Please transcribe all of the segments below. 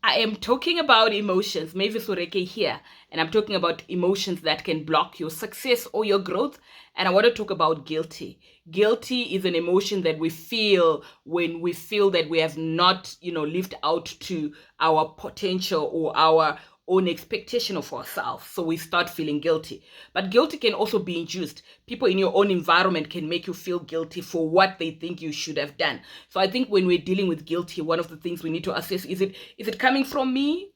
I am talking about emotions, Mavis Oreke here, and I'm talking about emotions that can block your success or your growth. And I want to talk about guilty. Guilty is an emotion that we feel when we feel that we have not, lived out to our potential or our own expectation of ourselves. So we start feeling guilty. But guilty can also be induced. People in your own environment can make you feel guilty for what they think you should have done. So I think when we're dealing with guilty, one of the things we need to assess is it coming from me,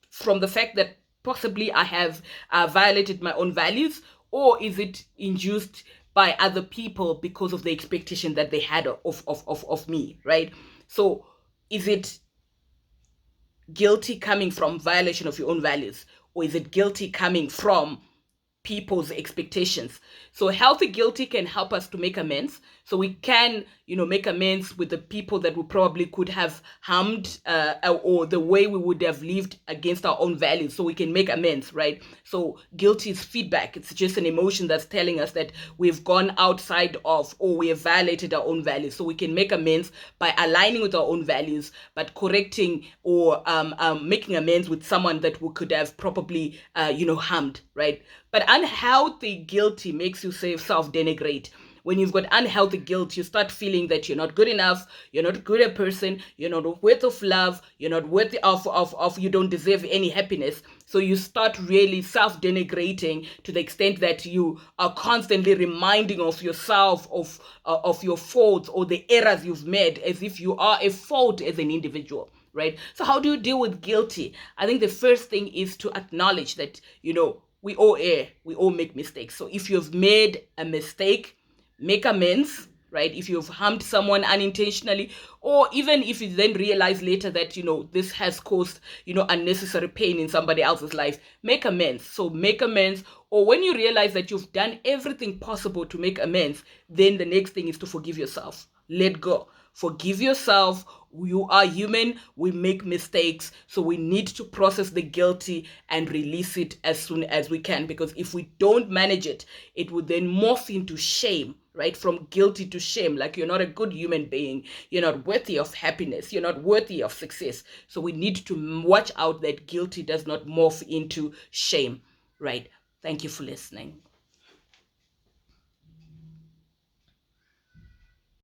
from the fact that possibly I have violated my own values, or is it induced by other people because of the expectation that they had of me, right? So is it guilty coming from violation of your own values, or is it guilty coming from people's expectations? So healthy guilty can help us to make amends. So we can, make amends with the people that we probably could have harmed, or the way we would have lived against our own values. So we can make amends, right? So guilty is feedback. It's just an emotion that's telling us that we've gone outside of, or we have violated our own values. So we can make amends by aligning with our own values, but correcting or making amends with someone that we could have probably, harmed, right? But unhealthy guilty makes you self-denigrate. When you've got unhealthy guilt, you start feeling that you're not good enough, you're not a good person, you're not worth of love, you're not worthy of you don't deserve any happiness. So you start really self-denigrating to the extent that you are constantly reminding of yourself of your faults or the errors you've made, as if you are a fault as an individual. Right? So how do you deal with guilty? I think the first thing is to acknowledge that, we all err, we all make mistakes. So if you've made a mistake, make amends, right? If you've harmed someone unintentionally, or even if you then realize later that, this has caused, unnecessary pain in somebody else's life, make amends. So make amends. Or when you realize that you've done everything possible to make amends, then the next thing is to forgive yourself. Let go. Forgive yourself. You are human. We make mistakes. So we need to process the guilty and release it as soon as we can. Because if we don't manage it, it would then morph into shame, right? From guilty to shame, like you're not a good human being. You're not worthy of happiness. You're not worthy of success. So we need to watch out that guilty does not morph into shame, right? Thank you for listening.